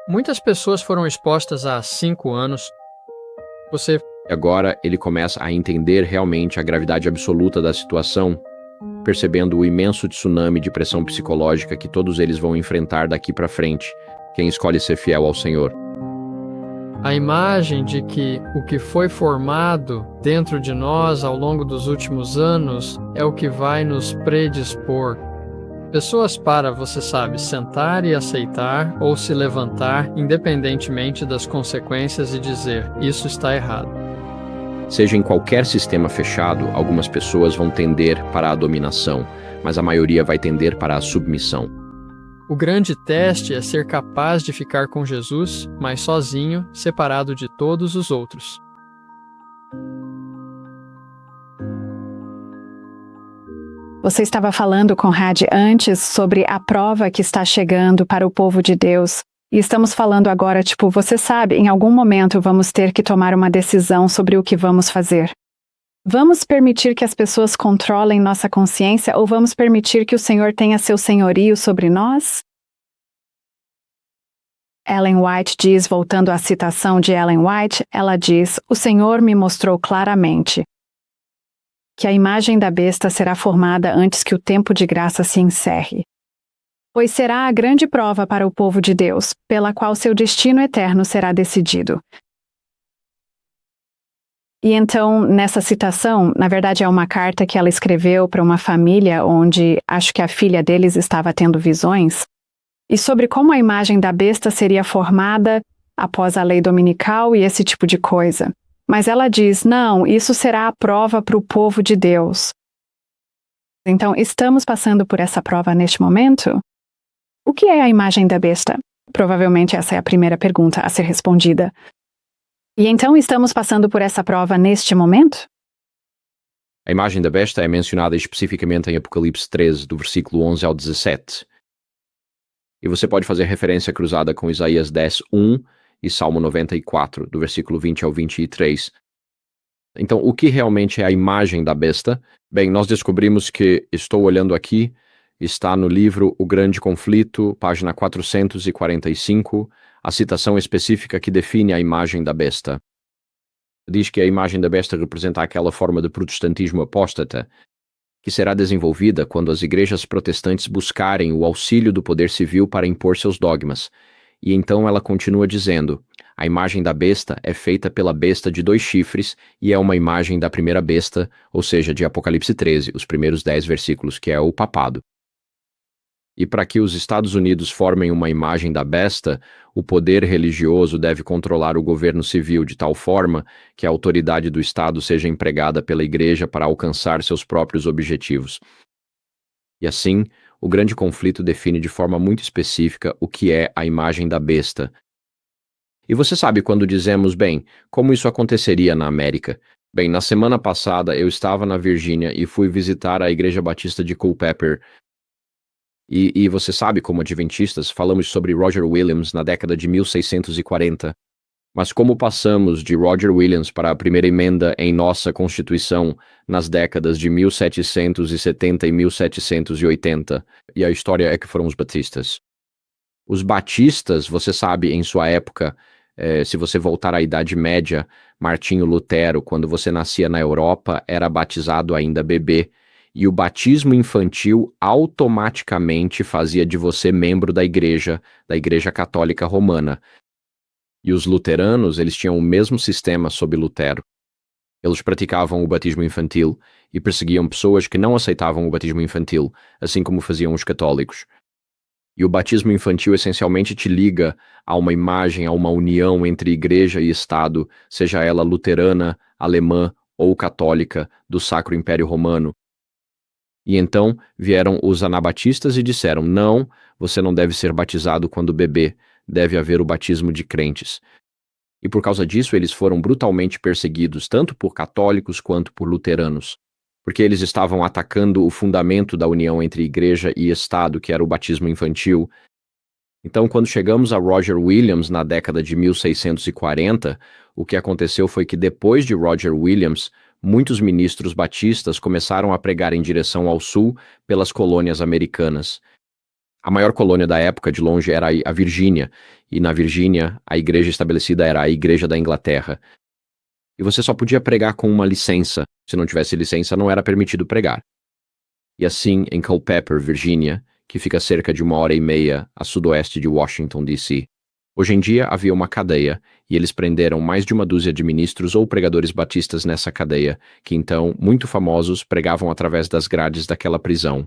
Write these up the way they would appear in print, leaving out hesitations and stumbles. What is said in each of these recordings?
Muitas pessoas foram expostas há 5 anos. Você Agora ele começa a entender realmente a gravidade absoluta da situação, percebendo o imenso tsunami de pressão psicológica que todos eles vão enfrentar daqui para frente, quem escolhe ser fiel ao Senhor. A imagem de que o que foi formado dentro de nós ao longo dos últimos anos é o que vai nos predispor. Pessoas para, você sabe, sentar e aceitar ou se levantar independentemente das consequências e dizer: isso está errado. Seja em qualquer sistema fechado, algumas pessoas vão tender para a dominação, mas a maioria vai tender para a submissão. O grande teste é ser capaz de ficar com Jesus, mas sozinho, separado de todos os outros. Você estava falando, Conrad, antes sobre a prova que está chegando para o povo de Deus. E estamos falando agora, você sabe, em algum momento vamos ter que tomar uma decisão sobre o que vamos fazer. Vamos permitir que as pessoas controlem nossa consciência ou vamos permitir que o Senhor tenha seu senhorio sobre nós? Ellen White diz, voltando à citação de Ellen White, ela diz: o Senhor me mostrou claramente que a imagem da besta será formada antes que o tempo de graça se encerre. Pois será a grande prova para o povo de Deus, pela qual seu destino eterno será decidido. E então, nessa citação, na verdade é uma carta que ela escreveu para uma família onde acho que a filha deles estava tendo visões, e sobre como a imagem da besta seria formada após a lei dominical e esse tipo de coisa. Mas ela diz, não, isso será a prova para o povo de Deus. Então, estamos passando por essa prova neste momento? O que é a imagem da besta? Provavelmente essa é a primeira pergunta a ser respondida. E então estamos passando por essa prova neste momento? A imagem da besta é mencionada especificamente em Apocalipse 13, do versículo 11 ao 17. E você pode fazer referência cruzada com Isaías 10, 1 e Salmo 94, do versículo 20 ao 23. Então, o que realmente é a imagem da besta? Bem, nós descobrimos que, estou olhando aqui, está no livro O Grande Conflito, página 445, a citação específica que define a imagem da besta. Diz que a imagem da besta representa aquela forma de protestantismo apóstata que será desenvolvida quando as igrejas protestantes buscarem o auxílio do poder civil para impor seus dogmas. E então ela continua dizendo, a imagem da besta é feita pela besta de 2 chifres e é uma imagem da primeira besta, ou seja, de Apocalipse 13, os primeiros 10 versículos, que é o papado. E para que os Estados Unidos formem uma imagem da besta, o poder religioso deve controlar o governo civil de tal forma que a autoridade do Estado seja empregada pela igreja para alcançar seus próprios objetivos. E assim, o grande conflito define de forma muito específica o que é a imagem da besta. E você sabe quando dizemos, bem, como isso aconteceria na América? Bem, na semana passada eu estava na Virgínia e fui visitar a Igreja Batista de Culpeper. E você sabe, como adventistas, falamos sobre Roger Williams na década de 1640. Mas como passamos de Roger Williams para a primeira emenda em nossa Constituição nas décadas de 1770 e 1780, e a história é que foram os batistas. Os batistas, você sabe, em sua época, se você voltar à Idade Média, Martinho Lutero, quando você nascia na Europa, era batizado ainda bebê, e o batismo infantil automaticamente fazia de você membro da Igreja Católica Romana. E os luteranos, eles tinham o mesmo sistema sob Lutero. Eles praticavam o batismo infantil e perseguiam pessoas que não aceitavam o batismo infantil, assim como faziam os católicos. E o batismo infantil essencialmente te liga a uma imagem, a uma união entre igreja e Estado, seja ela luterana, alemã ou católica, do Sacro Império Romano. E então vieram os anabatistas e disseram, não, você não deve ser batizado quando bebê, deve haver o batismo de crentes. E por causa disso eles foram brutalmente perseguidos, tanto por católicos quanto por luteranos, porque eles estavam atacando o fundamento da união entre igreja e Estado, que era o batismo infantil. Então, quando chegamos a Roger Williams na década de 1640, o que aconteceu foi que depois de Roger Williams, muitos ministros batistas começaram a pregar em direção ao sul pelas colônias americanas. A maior colônia da época, de longe, era a Virgínia, e na Virgínia, a igreja estabelecida era a Igreja da Inglaterra. E você só podia pregar com uma licença. Se não tivesse licença, não era permitido pregar. E assim, em Culpeper, Virgínia, que fica cerca de 1h30 a sudoeste de Washington, D.C. Hoje em dia havia uma cadeia, e eles prenderam mais de uma dúzia de ministros ou pregadores batistas nessa cadeia, que então, muito famosos, pregavam através das grades daquela prisão.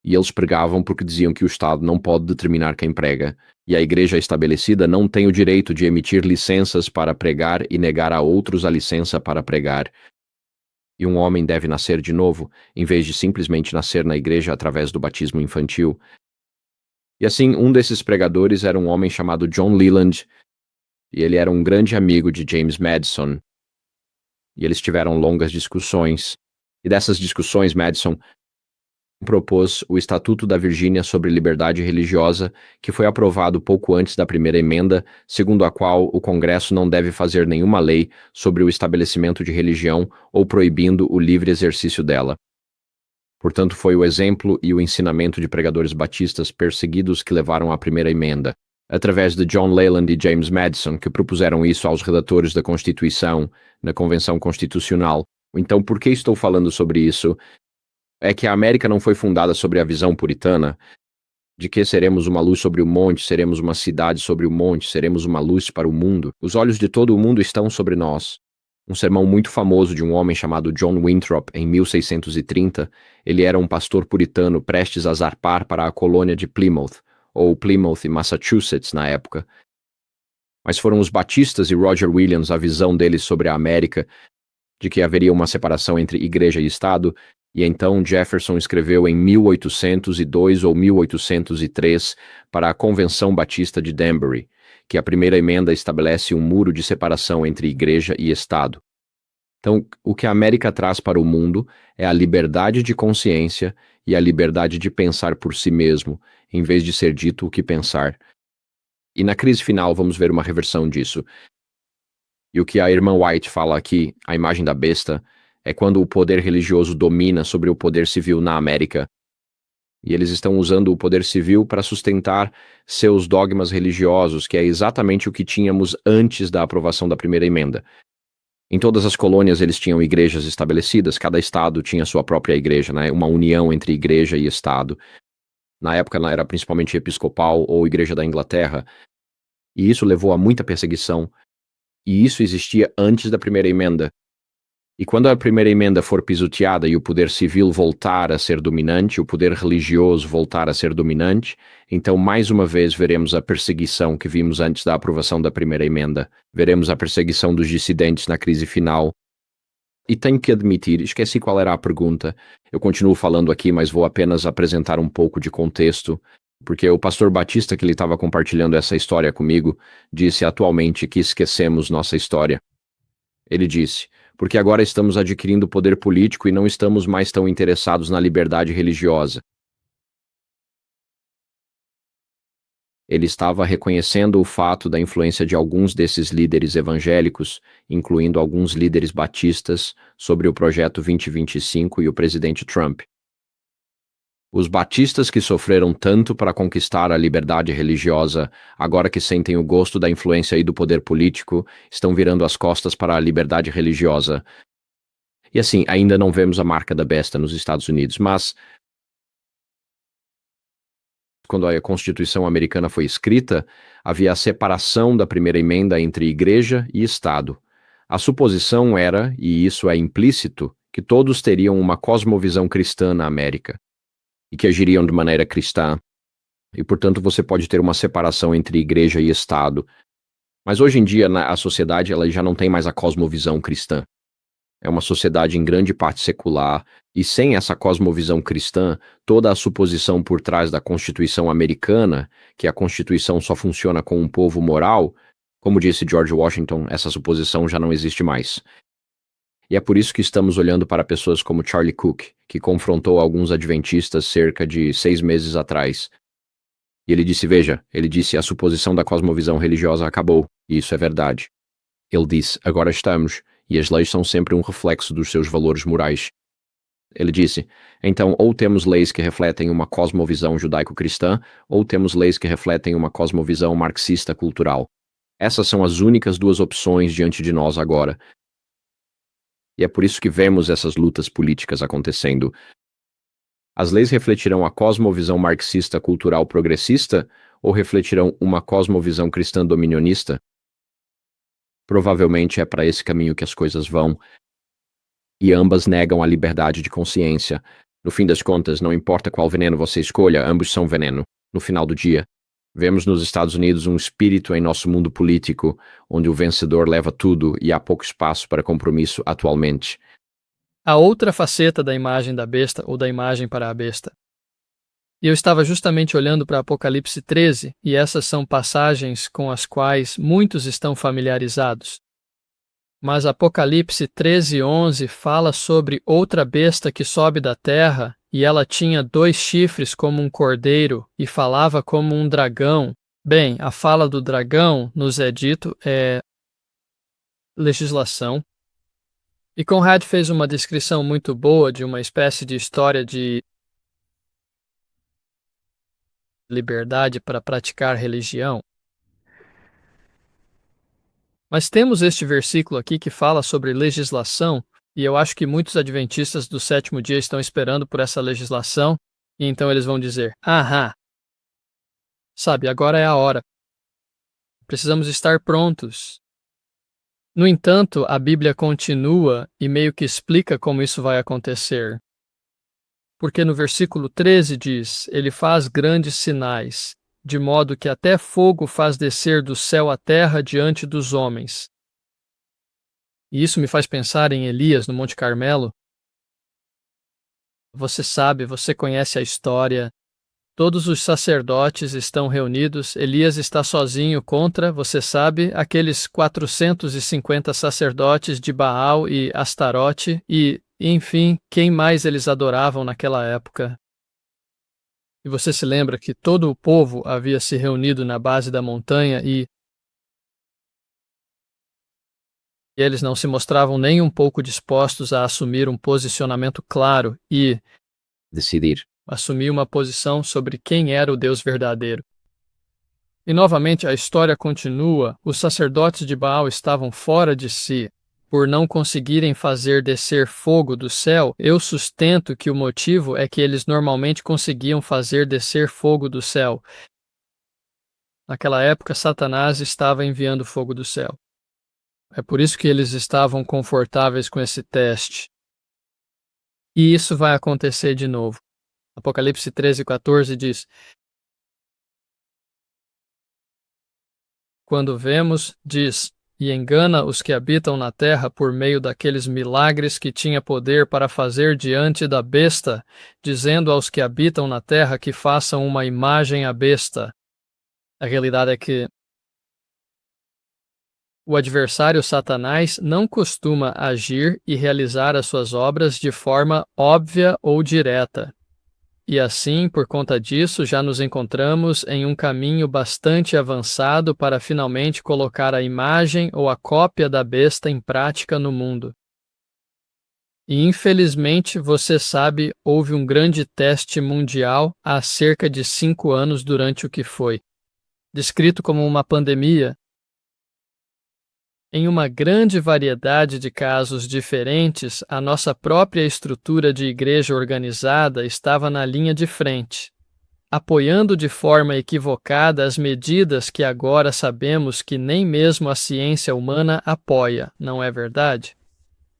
E eles pregavam porque diziam que o Estado não pode determinar quem prega, e a igreja estabelecida não tem o direito de emitir licenças para pregar e negar a outros a licença para pregar. E um homem deve nascer de novo, em vez de simplesmente nascer na igreja através do batismo infantil. E assim, um desses pregadores era um homem chamado John Leland, e ele era um grande amigo de James Madison. E eles tiveram longas discussões. E dessas discussões, Madison propôs o Estatuto da Virgínia sobre Liberdade Religiosa, que foi aprovado pouco antes da primeira emenda, segundo a qual o Congresso não deve fazer nenhuma lei sobre o estabelecimento de religião ou proibindo o livre exercício dela. Portanto, foi o exemplo e o ensinamento de pregadores batistas perseguidos que levaram à primeira emenda, através de John Leland e James Madison, que propuseram isso aos redatores da Constituição, na Convenção Constitucional. Então, por que estou falando sobre isso? É que a América não foi fundada sobre a visão puritana de que seremos uma luz sobre o monte, seremos uma cidade sobre o monte, seremos uma luz para o mundo. Os olhos de todo o mundo estão sobre nós. Um sermão muito famoso de um homem chamado John Winthrop, em 1630, ele era um pastor puritano prestes a zarpar para a colônia de Plymouth, ou Plymouth, Massachusetts, na época. Mas foram os batistas e Roger Williams a visão deles sobre a América, de que haveria uma separação entre igreja e Estado, e então Jefferson escreveu em 1802 ou 1803 para a Convenção Batista de Danbury, que a primeira emenda estabelece um muro de separação entre igreja e Estado. Então, o que a América traz para o mundo é a liberdade de consciência e a liberdade de pensar por si mesmo, em vez de ser dito o que pensar. E na crise final vamos ver uma reversão disso. E o que a irmã White fala aqui, a imagem da besta, é quando o poder religioso domina sobre o poder civil na América. E eles estão usando o poder civil para sustentar seus dogmas religiosos, que é exatamente o que tínhamos antes da aprovação da primeira emenda. Em todas as colônias eles tinham igrejas estabelecidas, cada estado tinha sua própria igreja, né? Uma união entre igreja e estado. Na época era principalmente episcopal ou igreja da Inglaterra. E isso levou a muita perseguição. E isso existia antes da primeira emenda. E quando a primeira emenda for pisoteada e o poder civil voltar a ser dominante, o poder religioso voltar a ser dominante, então mais uma vez veremos a perseguição que vimos antes da aprovação da primeira emenda. Veremos a perseguição dos dissidentes na crise final. E tenho que admitir, esqueci qual era a pergunta. Eu continuo falando aqui, mas vou apenas apresentar um pouco de contexto, porque o pastor Batista, que ele estava compartilhando essa história comigo, disse atualmente que esquecemos nossa história. Ele disse: porque agora estamos adquirindo poder político e não estamos mais tão interessados na liberdade religiosa. Ele estava reconhecendo o fato da influência de alguns desses líderes evangélicos, incluindo alguns líderes batistas, sobre o Projeto 2025 e o presidente Trump. Os batistas que sofreram tanto para conquistar a liberdade religiosa, agora que sentem o gosto da influência e do poder político, estão virando as costas para a liberdade religiosa. E assim, ainda não vemos a marca da besta nos Estados Unidos, mas quando a Constituição americana foi escrita, havia a separação da primeira emenda entre igreja e Estado. A suposição era, e isso é implícito, que todos teriam uma cosmovisão cristã na América e que agiriam de maneira cristã. E, portanto, você pode ter uma separação entre igreja e Estado. Mas hoje em dia, a sociedade ela já não tem mais a cosmovisão cristã. É uma sociedade em grande parte secular, e sem essa cosmovisão cristã, toda a suposição por trás da Constituição americana, que a Constituição só funciona com um povo moral, como disse George Washington, essa suposição já não existe mais. E é por isso que estamos olhando para pessoas como Charlie Cook, que confrontou alguns adventistas cerca de 6 meses atrás. E ele disse, veja, a suposição da cosmovisão religiosa acabou, e isso é verdade. Ele disse, agora estamos, e as leis são sempre um reflexo dos seus valores morais. Ele disse: então, ou temos leis que refletem uma cosmovisão judaico-cristã, ou temos leis que refletem uma cosmovisão marxista cultural. Essas são as únicas duas opções diante de nós agora. E é por isso que vemos essas lutas políticas acontecendo. As leis refletirão a cosmovisão marxista cultural progressista ou refletirão uma cosmovisão cristã dominionista? Provavelmente é para esse caminho que as coisas vão. E ambas negam a liberdade de consciência. No fim das contas, não importa qual veneno você escolha, ambos são veneno. No final do dia, vemos nos Estados Unidos um espírito em nosso mundo político, onde o vencedor leva tudo e há pouco espaço para compromisso atualmente. A outra faceta da imagem da besta ou da imagem para a besta. E eu estava justamente olhando para Apocalipse 13, e essas são passagens com as quais muitos estão familiarizados. Mas Apocalipse 13:11 fala sobre outra besta que sobe da terra, e ela tinha 2 chifres como um cordeiro, e falava como um dragão. Bem, a fala do dragão, nos é dito, é legislação. E Conrad fez uma descrição muito boa de uma espécie de história de liberdade para praticar religião. Mas temos este versículo aqui que fala sobre legislação, e eu acho que muitos adventistas do 7º dia estão esperando por essa legislação, e então eles vão dizer: ahá, sabe, agora é a hora. Precisamos estar prontos. No entanto, a Bíblia continua e meio que explica como isso vai acontecer. Porque no versículo 13 diz: ele faz grandes sinais, de modo que até fogo faz descer do céu à terra diante dos homens. E isso me faz pensar em Elias no Monte Carmelo. Você sabe, você conhece a história. Todos os sacerdotes estão reunidos, Elias está sozinho contra, você sabe, aqueles 450 sacerdotes de Baal e Astarote e, enfim, quem mais eles adoravam naquela época. E você se lembra que todo o povo havia se reunido na base da montanha e eles não se mostravam nem um pouco dispostos a assumir um posicionamento claro e decidir. Assumir uma posição sobre quem era o Deus verdadeiro. E novamente a história continua, os sacerdotes de Baal estavam fora de si, por não conseguirem fazer descer fogo do céu. Eu sustento que o motivo é que eles normalmente conseguiam fazer descer fogo do céu. Naquela época, Satanás estava enviando fogo do céu. É por isso que eles estavam confortáveis com esse teste. E isso vai acontecer de novo. Apocalipse 13:14 diz: quando vemos, diz, e engana os que habitam na terra por meio daqueles milagres que tinha poder para fazer diante da besta, dizendo aos que habitam na terra que façam uma imagem à besta. A realidade é que o adversário Satanás não costuma agir e realizar as suas obras de forma óbvia ou direta. E assim, por conta disso, já nos encontramos em um caminho bastante avançado para finalmente colocar a imagem ou a cópia da besta em prática no mundo. E infelizmente, você sabe, houve um grande teste mundial há cerca de 5 anos durante o que foi descrito como uma pandemia. Em uma grande variedade de casos diferentes, a nossa própria estrutura de igreja organizada estava na linha de frente, apoiando de forma equivocada as medidas que agora sabemos que nem mesmo a ciência humana apoia, não é verdade?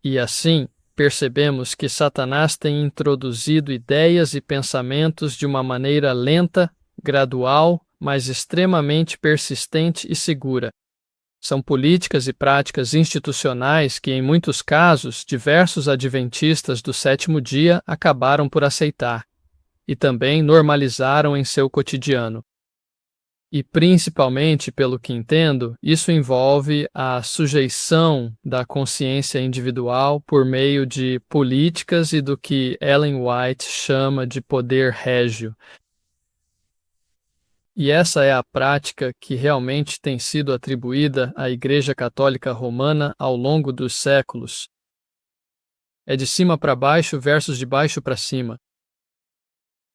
E assim, percebemos que Satanás tem introduzido ideias e pensamentos de uma maneira lenta, gradual, mas extremamente persistente e segura. São políticas e práticas institucionais que, em muitos casos, diversos adventistas do 7º dia acabaram por aceitar e também normalizaram em seu cotidiano. E, principalmente, pelo que entendo, isso envolve a sujeição da consciência individual por meio de políticas e do que Ellen White chama de poder régio. E essa é a prática que realmente tem sido atribuída à Igreja Católica Romana ao longo dos séculos. É de cima para baixo versus de baixo para cima.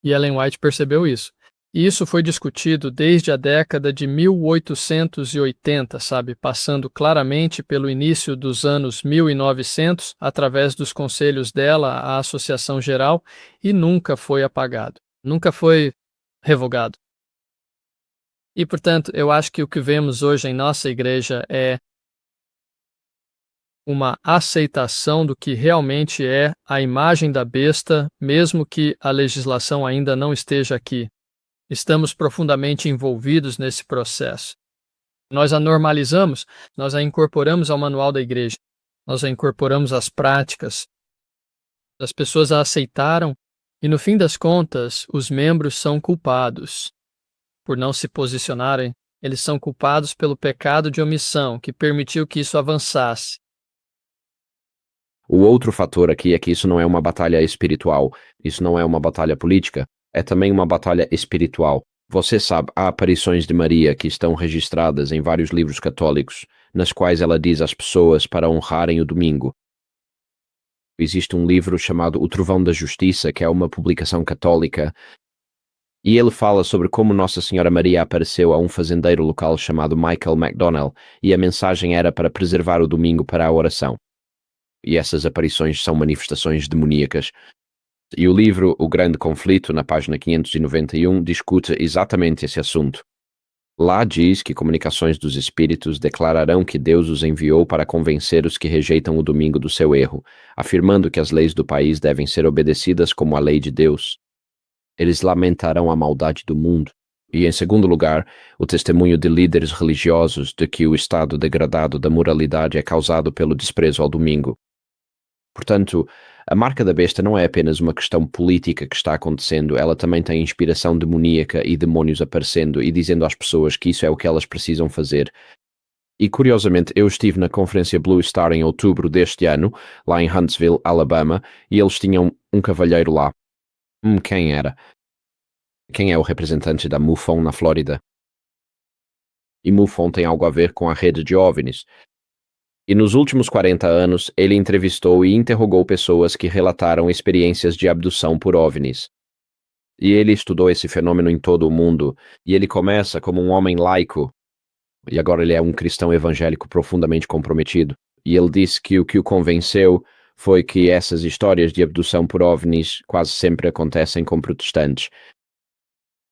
E Ellen White percebeu isso. E isso foi discutido desde a década de 1880, sabe? Passando claramente pelo início dos anos 1900, através dos conselhos dela, a Associação Geral, e nunca foi apagado. Nunca foi revogado. E, portanto, eu acho que o que vemos hoje em nossa igreja é uma aceitação do que realmente é a imagem da besta, mesmo que a legislação ainda não esteja aqui. Estamos profundamente envolvidos nesse processo. Nós a normalizamos, nós a incorporamos ao manual da igreja, nós a incorporamos às práticas. As pessoas a aceitaram e, no fim das contas, os membros são culpados por não se posicionarem. Eles são culpados pelo pecado de omissão que permitiu que isso avançasse. O outro fator aqui é que isso não é uma batalha espiritual, isso não é uma batalha política, é também uma batalha espiritual. Você sabe, há aparições de Maria que estão registradas em vários livros católicos, nas quais ela diz às pessoas para honrarem o domingo. Existe um livro chamado O Trovão da Justiça, que é uma publicação católica, e ele fala sobre como Nossa Senhora Maria apareceu a um fazendeiro local chamado Michael McDonnell, e a mensagem era para preservar o domingo para a oração. E essas aparições são manifestações demoníacas. E o livro O Grande Conflito, na página 591, discute exatamente esse assunto. Lá diz que comunicações dos espíritos declararão que Deus os enviou para convencer os que rejeitam o domingo do seu erro, afirmando que as leis do país devem ser obedecidas como a lei de Deus. Eles lamentarão a maldade do mundo. E, em segundo lugar, o testemunho de líderes religiosos de que o estado degradado da moralidade é causado pelo desprezo ao domingo. Portanto, a marca da besta não é apenas uma questão política que está acontecendo, ela também tem inspiração demoníaca e demônios aparecendo e dizendo às pessoas que isso é o que elas precisam fazer. E, curiosamente, eu estive na conferência Blue Star em outubro deste ano, lá em Huntsville, Alabama, e eles tinham um cavalheiro lá. Quem era? Quem é o representante da MUFON na Flórida? E MUFON tem algo a ver com a rede de OVNIs. E nos últimos 40 anos, ele entrevistou e interrogou pessoas que relataram experiências de abdução por OVNIs. E ele estudou esse fenômeno em todo o mundo, e ele começa como um homem laico, e agora ele é um cristão evangélico profundamente comprometido. E ele disse que o que o convenceu foi que essas histórias de abdução por OVNIs quase sempre acontecem com protestantes.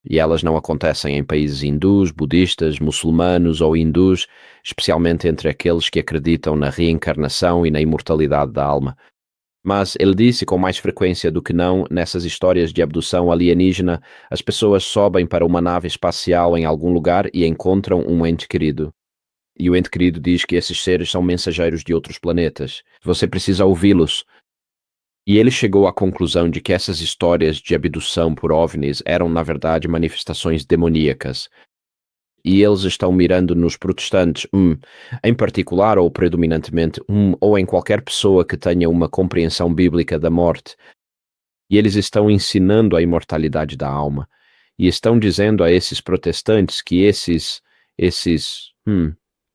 E elas não acontecem em países hindus, budistas, muçulmanos ou hindus, especialmente entre aqueles que acreditam na reencarnação e na imortalidade da alma. Mas ele disse com mais frequência do que não, nessas histórias de abdução alienígena, as pessoas sobem para uma nave espacial em algum lugar e encontram um ente querido. E o ente querido diz que esses seres são mensageiros de outros planetas. Você precisa ouvi-los. E ele chegou à conclusão de que essas histórias de abdução por OVNIs eram, na verdade, manifestações demoníacas. E eles estão mirando nos protestantes, em particular ou predominantemente, ou em qualquer pessoa que tenha uma compreensão bíblica da morte. E eles estão ensinando a imortalidade da alma. E estão dizendo a esses protestantes que esses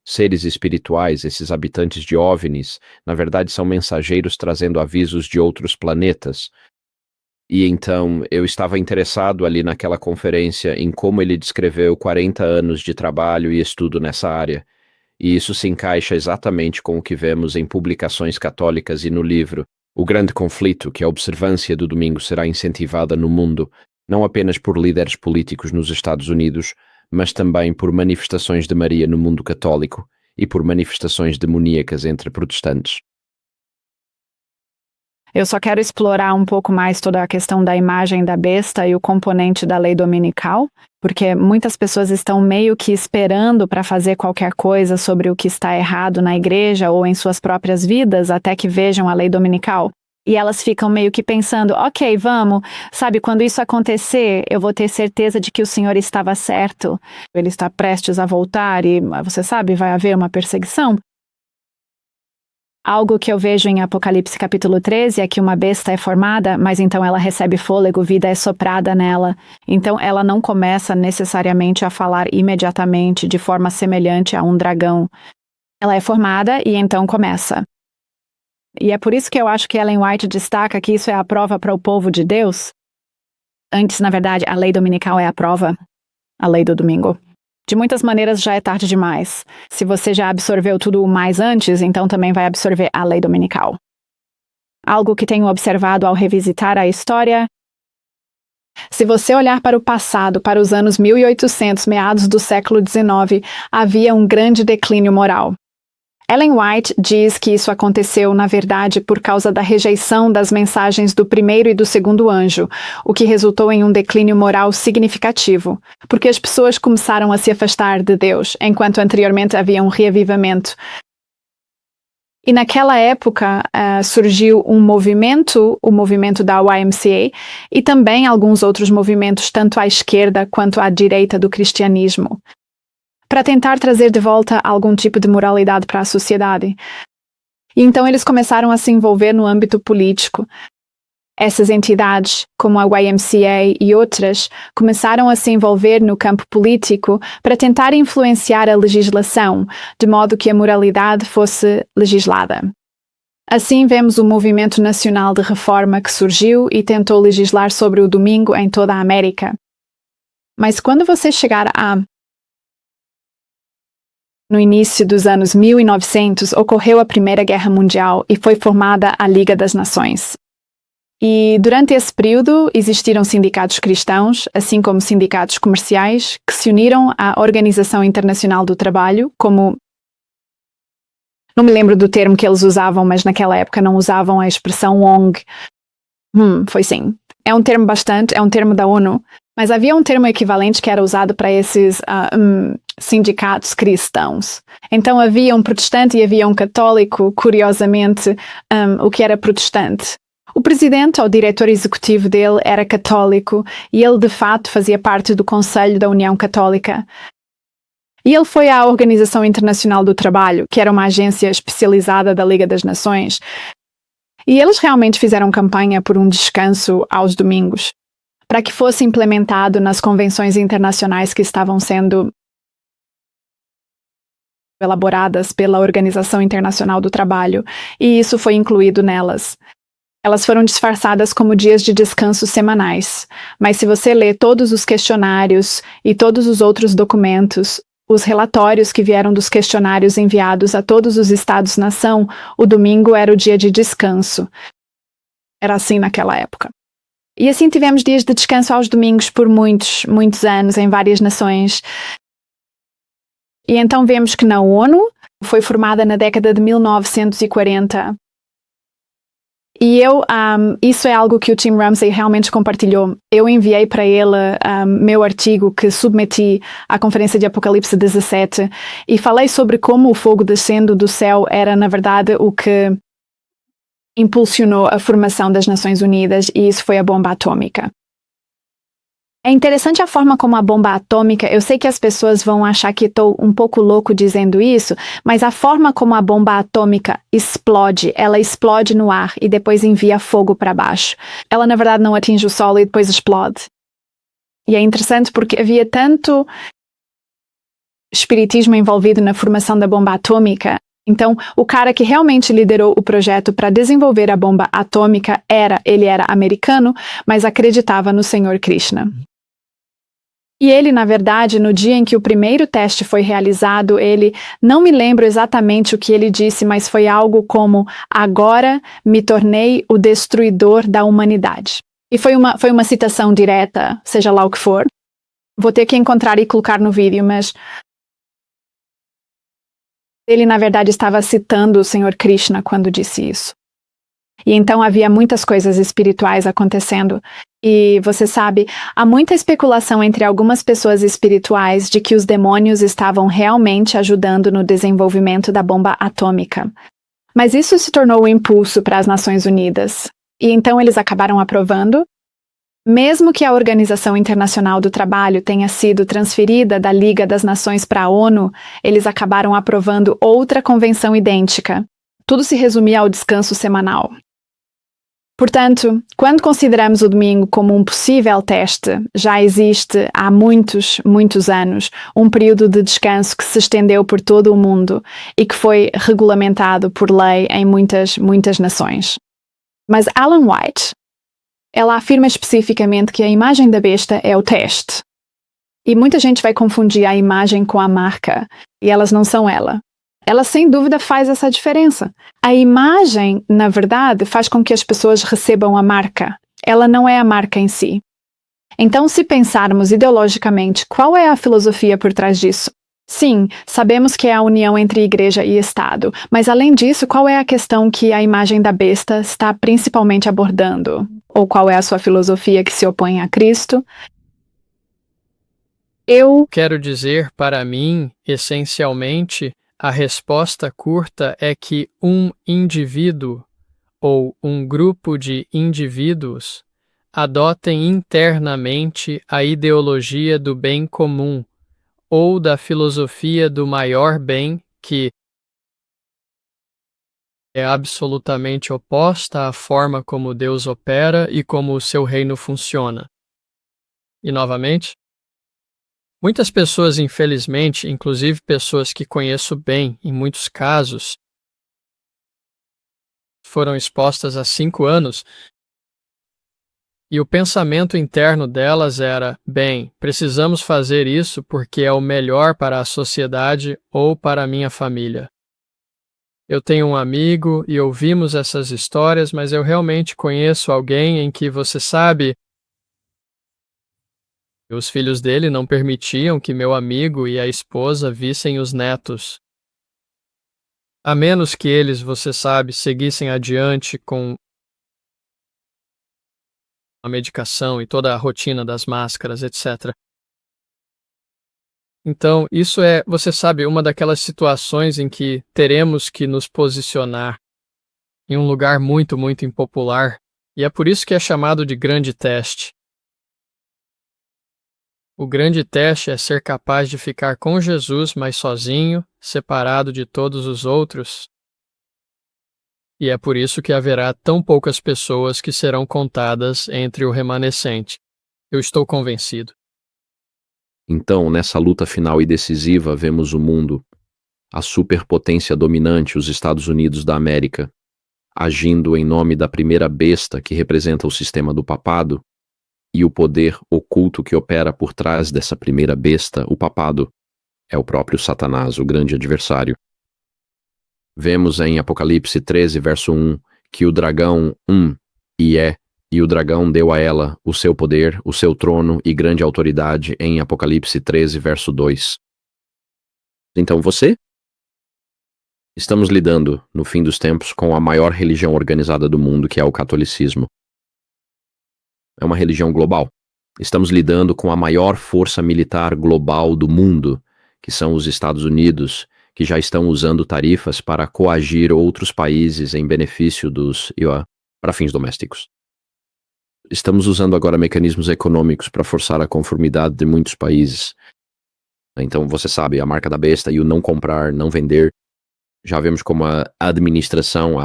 seres espirituais, esses habitantes de OVNIs, na verdade são mensageiros trazendo avisos de outros planetas. E então eu estava interessado ali naquela conferência em como ele descreveu 40 anos de trabalho e estudo nessa área. E isso se encaixa exatamente com o que vemos em publicações católicas e no livro O Grande Conflito, que a observância do domingo será incentivada no mundo, não apenas por líderes políticos nos Estados Unidos, mas também por manifestações de Maria no mundo católico e por manifestações demoníacas entre protestantes. Eu só quero explorar um pouco mais toda a questão da imagem da besta e o componente da lei dominical, porque muitas pessoas estão meio que esperando para fazer qualquer coisa sobre o que está errado na igreja ou em suas próprias vidas até que vejam a lei dominical. E elas ficam meio que pensando, ok, vamos, sabe, quando isso acontecer, eu vou ter certeza de que o Senhor estava certo. Ele está prestes a voltar e, você sabe, vai haver uma perseguição. Algo que eu vejo em Apocalipse capítulo 13 é que uma besta é formada, mas então ela recebe fôlego, vida é soprada nela. Então ela não começa necessariamente a falar imediatamente de forma semelhante a um dragão. Ela é formada e então começa. E é por isso que eu acho que Ellen White destaca que isso é a prova para o povo de Deus. Antes, na verdade, a lei dominical é a prova, a lei do domingo. De muitas maneiras já é tarde demais. Se você já absorveu tudo mais antes, então também vai absorver a lei dominical. Algo que tenho observado ao revisitar a história. Se você olhar para o passado, para os anos 1800, meados do século XIX, havia um grande declínio moral. Ellen White diz que isso aconteceu, na verdade, por causa da rejeição das mensagens do primeiro e do segundo anjo, o que resultou em um declínio moral significativo, porque as pessoas começaram a se afastar de Deus, enquanto anteriormente havia um reavivamento. E naquela época surgiu um movimento, o movimento da YMCA, e também alguns outros movimentos, tanto à esquerda quanto à direita do cristianismo, para tentar trazer de volta algum tipo de moralidade para a sociedade. E então eles começaram a se envolver no âmbito político. Essas entidades, como a YMCA e outras, começaram a se envolver no campo político para tentar influenciar a legislação, de modo que a moralidade fosse legislada. Assim vemos o Movimento Nacional de Reforma que surgiu e tentou legislar sobre o domingo em toda a América. Mas quando você chegar no início dos anos 1900, ocorreu a Primeira Guerra Mundial e foi formada a Liga das Nações. E durante esse período existiram sindicatos cristãos, assim como sindicatos comerciais, que se uniram à Organização Internacional do Trabalho, como... Não me lembro do termo que eles usavam, mas naquela época não usavam a expressão ONG. Foi sim. É um termo da ONU, mas havia um termo equivalente que era usado para esses sindicatos cristãos. Então havia um protestante e havia um católico, curiosamente, o que era protestante. O presidente ou diretor executivo dele era católico e ele de fato fazia parte do Conselho da União Católica. E ele foi à Organização Internacional do Trabalho, que era uma agência especializada da Liga das Nações, e eles realmente fizeram campanha por um descanso aos domingos, para que fosse implementado nas convenções internacionais que estavam sendo elaboradas pela Organização Internacional do Trabalho, e isso foi incluído nelas. Elas foram disfarçadas como dias de descanso semanais, mas se você ler todos os questionários e todos os outros documentos, os relatórios que vieram dos questionários enviados a todos os estados-nação, o domingo era o dia de descanso. Era assim naquela época. E assim tivemos dias de descanso aos domingos por muitos, muitos anos em várias nações. E então vemos que na ONU foi formada na década de 1940. E isso é algo que o Tim Ramsey realmente compartilhou. Eu enviei para ele meu artigo que submeti à Conferência de Apocalipse 17 e falei sobre como o fogo descendo do céu era, na verdade, o que impulsionou a formação das Nações Unidas, e isso foi a bomba atômica. É interessante a forma como a bomba atômica, eu sei que as pessoas vão achar que estou um pouco louco dizendo isso, mas a forma como a bomba atômica explode, ela explode no ar e depois envia fogo para baixo. Ela na verdade não atinge o solo e depois explode. E é interessante porque havia tanto espiritismo envolvido na formação da bomba atômica. Então, o cara que realmente liderou o projeto para desenvolver a bomba atômica ele era americano, mas acreditava no Senhor Krishna. E ele, na verdade, no dia em que o primeiro teste foi realizado, não me lembro exatamente o que ele disse, mas foi algo como: agora me tornei o destruidor da humanidade. E foi uma citação direta, seja lá o que for. Vou ter que encontrar e colocar no vídeo, mas ele, na verdade, estava citando o Senhor Krishna quando disse isso. E então havia muitas coisas espirituais acontecendo. E você sabe, há muita especulação entre algumas pessoas espirituais de que os demônios estavam realmente ajudando no desenvolvimento da bomba atômica. Mas isso se tornou o impulso para as Nações Unidas. E então eles acabaram aprovando. Mesmo que a Organização Internacional do Trabalho tenha sido transferida da Liga das Nações para a ONU, eles acabaram aprovando outra convenção idêntica. Tudo se resumia ao descanso semanal. Portanto, quando consideramos o domingo como um possível teste, já existe há muitos, muitos anos um período de descanso que se estendeu por todo o mundo e que foi regulamentado por lei em muitas, muitas nações. Mas Ellen White, ela afirma especificamente que a imagem da besta é o teste. E muita gente vai confundir a imagem com a marca, e elas não são ela. Ela sem dúvida faz essa diferença. A imagem, na verdade, faz com que as pessoas recebam a marca. Ela não é a marca em si. Então, se pensarmos ideologicamente, qual é a filosofia por trás disso? Sim, sabemos que é a união entre igreja e Estado, mas além disso, qual é a questão que a imagem da besta está principalmente abordando? Ou qual é a sua filosofia que se opõe a Cristo? Eu quero dizer, para mim, essencialmente, a resposta curta é que um indivíduo ou um grupo de indivíduos adotem internamente a ideologia do bem comum ou da filosofia do maior bem que é absolutamente oposta à forma como Deus opera e como o seu reino funciona. E, novamente, muitas pessoas, infelizmente, inclusive pessoas que conheço bem, em muitos casos, foram expostas há 5 anos, e o pensamento interno delas era: bem, precisamos fazer isso porque é o melhor para a sociedade ou para a minha família. Eu tenho um amigo e ouvimos essas histórias, mas eu realmente conheço alguém em que você sabe, os filhos dele não permitiam que meu amigo e a esposa vissem os netos. A menos que eles, você sabe, seguissem adiante com a medicação e toda a rotina das máscaras, etc. Então, isso é, você sabe, uma daquelas situações em que teremos que nos posicionar em um lugar muito, muito impopular, e é por isso que é chamado de grande teste. O grande teste é ser capaz de ficar com Jesus, mas sozinho, separado de todos os outros. E é por isso que haverá tão poucas pessoas que serão contadas entre o remanescente. Eu estou convencido. Então, nessa luta final e decisiva, vemos o mundo, a superpotência dominante, os Estados Unidos da América, agindo em nome da primeira besta que representa o sistema do papado, e o poder oculto que opera por trás dessa primeira besta, o papado, é o próprio Satanás, o grande adversário. Vemos em Apocalipse 13, verso 1, que o dragão, e o dragão deu a ela o seu poder, o seu trono e grande autoridade em Apocalipse 13, verso 2. Então estamos lidando, no fim dos tempos, com a maior religião organizada do mundo, que é o catolicismo. É uma religião global. Estamos lidando com a maior força militar global do mundo, que são os Estados Unidos, que já estão usando tarifas para coagir outros países em benefício para fins domésticos. Estamos usando agora mecanismos econômicos para forçar a conformidade de muitos países. Então, você sabe, a marca da besta e o não comprar, não vender. Já vemos como a administração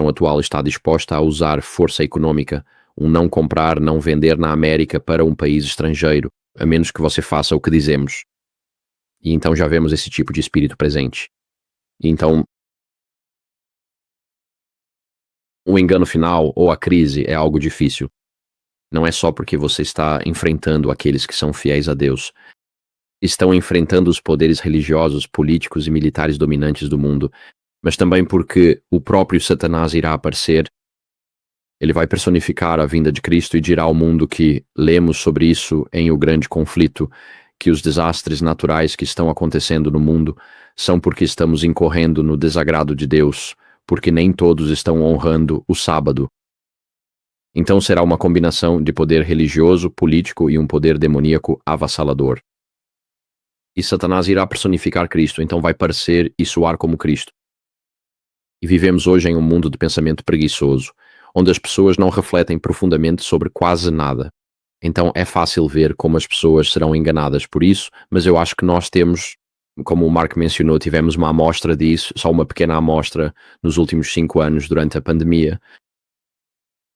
atual está disposta a usar força econômica, um não comprar, não vender na América para um país estrangeiro, a menos que você faça o que dizemos. E então já vemos esse tipo de espírito presente. E então, o engano final ou a crise é algo difícil. Não é só porque você está enfrentando aqueles que são fiéis a Deus. Estão enfrentando os poderes religiosos, políticos e militares dominantes do mundo, mas também porque o próprio Satanás irá aparecer. Ele vai personificar a vinda de Cristo e dirá ao mundo que lemos sobre isso em O Grande Conflito, que os desastres naturais que estão acontecendo no mundo são porque estamos incorrendo no desagrado de Deus, porque nem todos estão honrando o sábado. Então será uma combinação de poder religioso, político e um poder demoníaco avassalador. E Satanás irá personificar Cristo, então vai parecer e soar como Cristo. E vivemos hoje em um mundo de pensamento preguiçoso, onde as pessoas não refletem profundamente sobre quase nada. Então é fácil ver como as pessoas serão enganadas por isso, mas eu acho que nós temos, como o Mark mencionou, tivemos uma amostra disso, só uma pequena amostra nos últimos 5 anos durante a pandemia.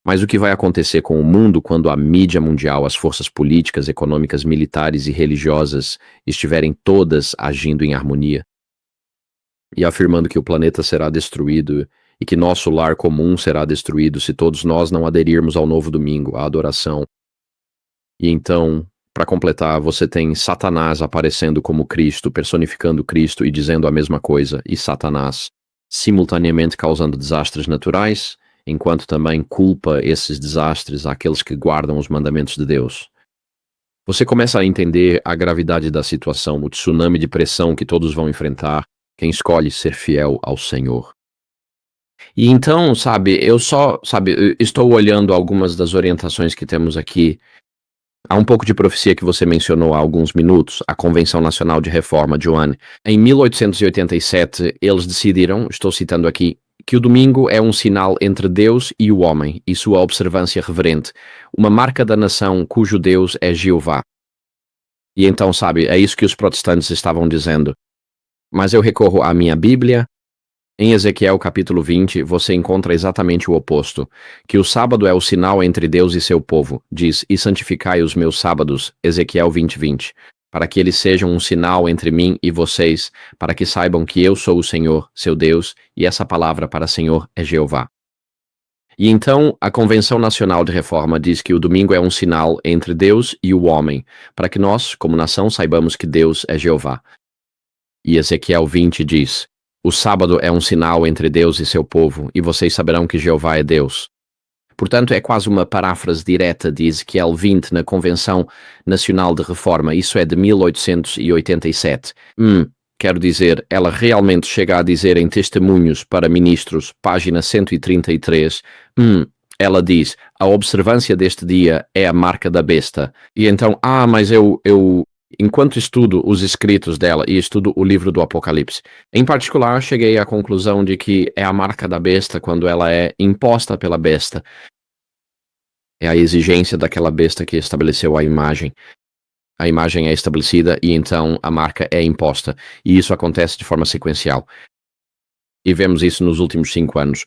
Mas o que vai acontecer com o mundo quando a mídia mundial, as forças políticas, econômicas, militares e religiosas estiverem todas agindo em harmonia e afirmando que o planeta será destruído e que nosso lar comum será destruído se todos nós não aderirmos ao novo domingo, à adoração? E então, para completar, você tem Satanás aparecendo como Cristo, personificando Cristo e dizendo a mesma coisa, e Satanás simultaneamente causando desastres naturais, enquanto também culpa esses desastres àqueles que guardam os mandamentos de Deus. Você começa a entender a gravidade da situação, o tsunami de pressão que todos vão enfrentar, quem escolhe ser fiel ao Senhor. E então, eu estou olhando algumas das orientações que temos aqui. Há um pouco de profecia que você mencionou há alguns minutos, a Convenção Nacional de Reforma, Joanne. Em 1887, eles decidiram, estou citando aqui, que o domingo é um sinal entre Deus e o homem e sua observância reverente, uma marca da nação cujo Deus é Jeová. E então, é isso que os protestantes estavam dizendo. Mas eu recorro à minha Bíblia. Em Ezequiel capítulo 20, você encontra exatamente o oposto, que o sábado é o sinal entre Deus e seu povo, diz, e santificai os meus sábados, Ezequiel 20:20, para que eles sejam um sinal entre mim e vocês, para que saibam que eu sou o Senhor, seu Deus, e essa palavra para Senhor é Jeová. E então, a Convenção Nacional de Reforma diz que o domingo é um sinal entre Deus e o homem, para que nós, como nação, saibamos que Deus é Jeová. E Ezequiel 20 diz: o sábado é um sinal entre Deus e seu povo, e vocês saberão que Jeová é Deus. Portanto, é quase uma paráfrase direta de Ezequiel 20 na Convenção Nacional de Reforma, isso é de 1887. Quero dizer, ela realmente chega a dizer em Testemunhos para Ministros, página 133, ela diz, a observância deste dia é a marca da besta. E então, mas eu enquanto estudo os escritos dela e estudo o livro do Apocalipse, em particular, cheguei à conclusão de que é a marca da besta quando ela é imposta pela besta. É a exigência daquela besta que estabeleceu a imagem. A imagem é estabelecida e então a marca é imposta. E isso acontece de forma sequencial. E vemos isso nos últimos 5 anos.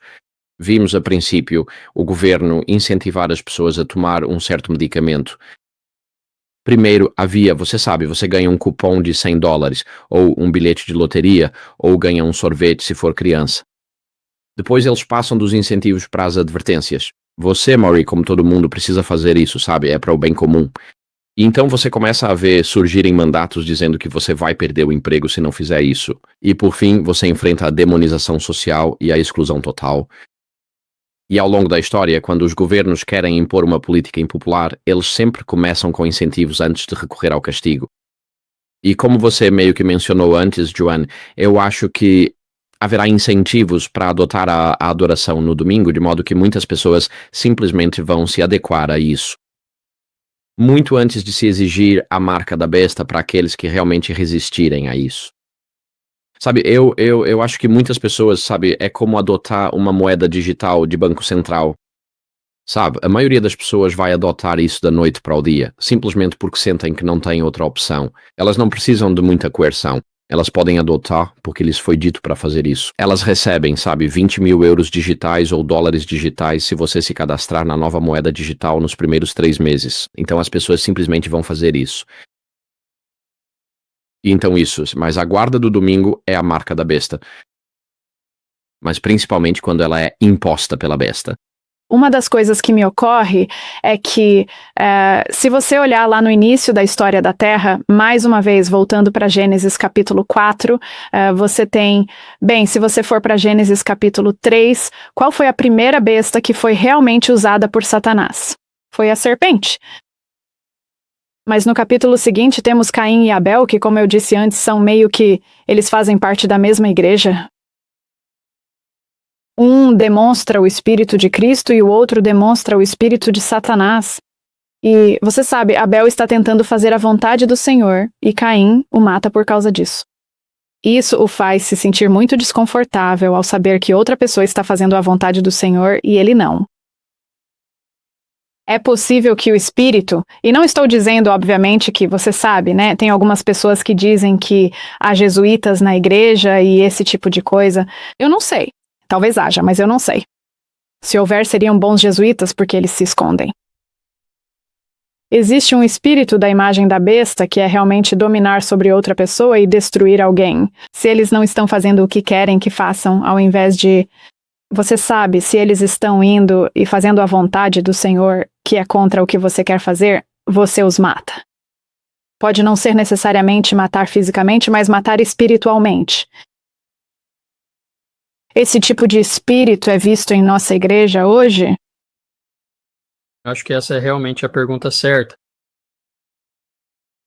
Vimos, a princípio, o governo incentivar as pessoas a tomar um certo medicamento. Primeiro você ganha um cupom de $100, ou um bilhete de loteria, ou ganha um sorvete se for criança. Depois eles passam dos incentivos para as advertências. Você, Maury, como todo mundo, precisa fazer isso, é para o bem comum. E então você começa a ver surgirem mandatos dizendo que você vai perder o emprego se não fizer isso. E por fim, você enfrenta a demonização social e a exclusão total. E ao longo da história, quando os governos querem impor uma política impopular, eles sempre começam com incentivos antes de recorrer ao castigo. E como você meio que mencionou antes, Joanne, eu acho que haverá incentivos para adotar a adoração no domingo, de modo que muitas pessoas simplesmente vão se adequar a isso. Muito antes de se exigir a marca da besta para aqueles que realmente resistirem a isso. Eu acho que muitas pessoas, é como adotar uma moeda digital de banco central. A maioria das pessoas vai adotar isso da noite para o dia, simplesmente porque sentem que não têm outra opção. Elas não precisam de muita coerção. Elas podem adotar porque lhes foi dito para fazer isso. Elas recebem, 20 mil euros digitais ou dólares digitais se você se cadastrar na nova moeda digital nos primeiros 3 meses. Então as pessoas simplesmente vão fazer isso. Mas a guarda do domingo é a marca da besta. Mas principalmente quando ela é imposta pela besta. Uma das coisas que me ocorre é que, se você olhar lá no início da história da Terra, mais uma vez, voltando para Gênesis capítulo 4, você tem... Bem, se você for para Gênesis capítulo 3, qual foi a primeira besta que foi realmente usada por Satanás? Foi a serpente. Mas no capítulo seguinte temos Caim e Abel, que, como eu disse antes, são meio que... eles fazem parte da mesma igreja. Um demonstra o Espírito de Cristo e o outro demonstra o Espírito de Satanás. E, você sabe, Abel está tentando fazer a vontade do Senhor e Caim o mata por causa disso. Isso o faz se sentir muito desconfortável ao saber que outra pessoa está fazendo a vontade do Senhor e ele não. É possível que o Espírito, e não estou dizendo, obviamente, que você sabe, tem algumas pessoas que dizem que há jesuítas na igreja e esse tipo de coisa. Eu não sei. Talvez haja, mas eu não sei. Se houver, seriam bons jesuítas, porque eles se escondem. Existe um espírito da imagem da besta que é realmente dominar sobre outra pessoa e destruir alguém. Se eles não estão fazendo o que querem que façam, ao invés de... Você sabe, se eles estão indo e fazendo a vontade do Senhor, que é contra o que você quer fazer, você os mata. Pode não ser necessariamente matar fisicamente, mas matar espiritualmente. Esse tipo de espírito é visto em nossa igreja hoje? Acho que essa é realmente a pergunta certa.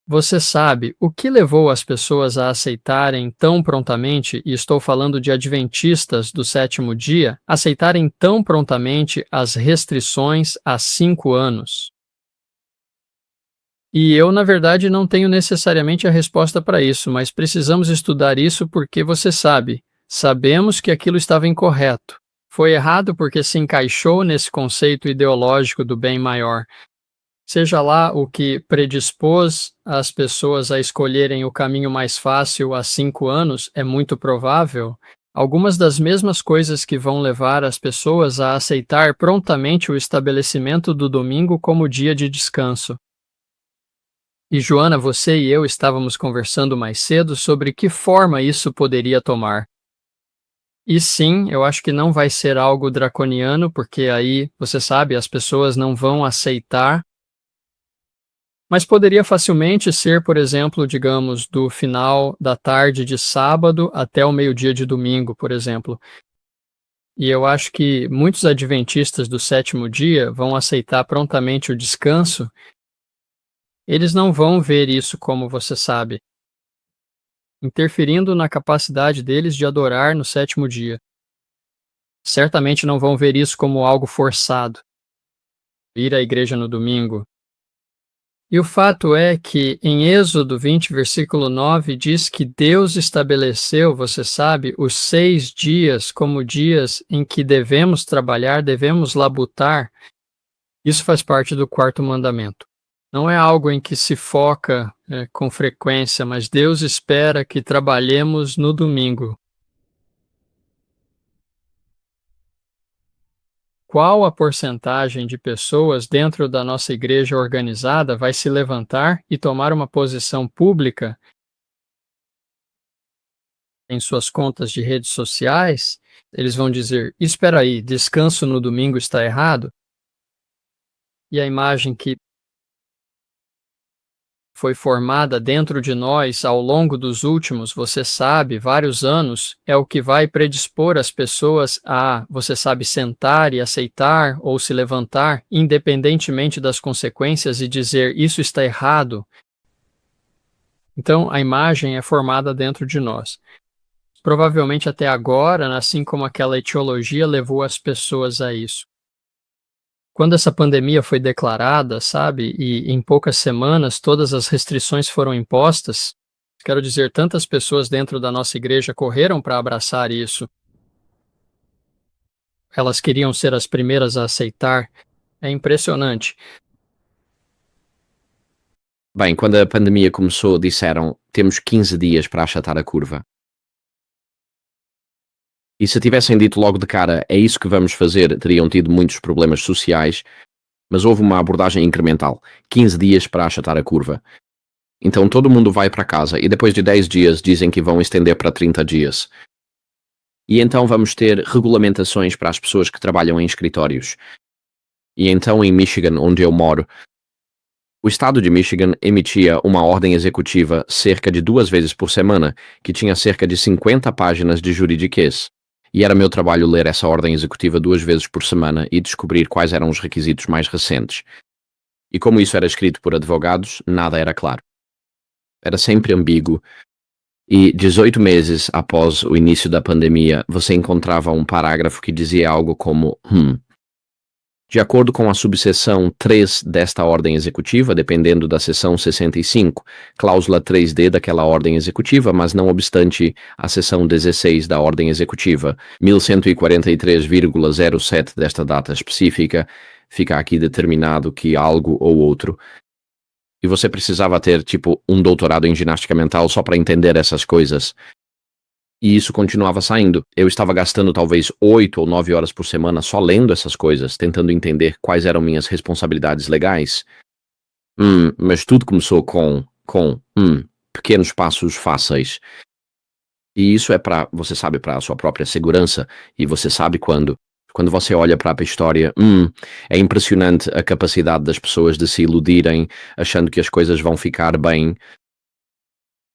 Você sabe o que levou as pessoas a aceitarem tão prontamente, e estou falando de adventistas do sétimo dia, aceitarem tão prontamente as restrições há 5 anos? E eu, na verdade, não tenho necessariamente a resposta para isso, mas precisamos estudar isso porque você sabe, sabemos que aquilo estava incorreto. Foi errado porque se encaixou nesse conceito ideológico do bem maior. Seja lá o que predispôs as pessoas a escolherem o caminho mais fácil há 5 anos, é muito provável, algumas das mesmas coisas que vão levar as pessoas a aceitar prontamente o estabelecimento do domingo como dia de descanso. E Joana, você e eu estávamos conversando mais cedo sobre que forma isso poderia tomar. E sim, eu acho que não vai ser algo draconiano, porque aí, você sabe, as pessoas não vão aceitar. Mas poderia facilmente ser, por exemplo, digamos, do final da tarde de sábado até o meio-dia de domingo, por exemplo. E eu acho que muitos adventistas do sétimo dia vão aceitar prontamente o descanso. Eles não vão ver isso como você sabe, interferindo na capacidade deles de adorar no sétimo dia. Certamente não vão ver isso como algo forçado. Ir à igreja no domingo. E o fato é que em Êxodo 20, versículo 9, diz que Deus estabeleceu, você sabe, os 6 dias como dias em que devemos trabalhar, devemos labutar. Isso faz parte do 4º mandamento. Não é algo em que se foca com frequência, mas Deus espera que trabalhemos no domingo. Qual a porcentagem de pessoas dentro da nossa igreja organizada vai se levantar e tomar uma posição pública em suas contas de redes sociais? Eles vão dizer, espera aí, descanso no domingo está errado? E a imagem que foi formada dentro de nós ao longo dos últimos, você sabe, vários anos, é o que vai predispor as pessoas a, você sabe, sentar e aceitar ou se levantar, independentemente das consequências e dizer, isso está errado. Então, a imagem é formada dentro de nós. Provavelmente até agora, assim como aquela etiologia levou as pessoas a isso. Quando essa pandemia foi declarada, sabe, e em poucas semanas todas as restrições foram impostas, quero dizer, tantas pessoas dentro da nossa igreja correram para abraçar isso. Elas queriam ser as primeiras a aceitar. É impressionante. Bem, quando a pandemia começou, disseram, temos 15 dias para achatar a curva. E se tivessem dito logo de cara, é isso que vamos fazer, teriam tido muitos problemas sociais, mas houve uma abordagem incremental. 15 dias para achatar a curva. Então todo mundo vai para casa e depois de 10 dias dizem que vão estender para 30 dias. E então vamos ter regulamentações para as pessoas que trabalham em escritórios. E então em Michigan, onde eu moro, o estado de Michigan emitia uma ordem executiva cerca de 2 vezes por semana, que tinha cerca de 50 páginas de juridiquês. E era meu trabalho ler essa ordem executiva 2 vezes por semana e descobrir quais eram os requisitos mais recentes. E como isso era escrito por advogados, nada era claro. Era sempre ambíguo. E 18 meses após o início da pandemia, você encontrava um parágrafo que dizia algo como De acordo com a subseção 3 desta ordem executiva, dependendo da seção 65, cláusula 3D daquela ordem executiva, mas não obstante a seção 16 da ordem executiva, 1143,07 desta data específica, fica aqui determinado que algo ou outro. E você precisava ter, um doutorado em ginástica mental só para entender essas coisas. E isso continuava saindo. Eu estava gastando talvez 8 ou 9 horas por semana só lendo essas coisas, tentando entender quais eram minhas responsabilidades legais. Mas tudo começou com pequenos passos fáceis. E isso é você sabe, para a sua própria segurança, e você sabe quando você olha para a história, é impressionante a capacidade das pessoas de se iludirem, achando que as coisas vão ficar bem.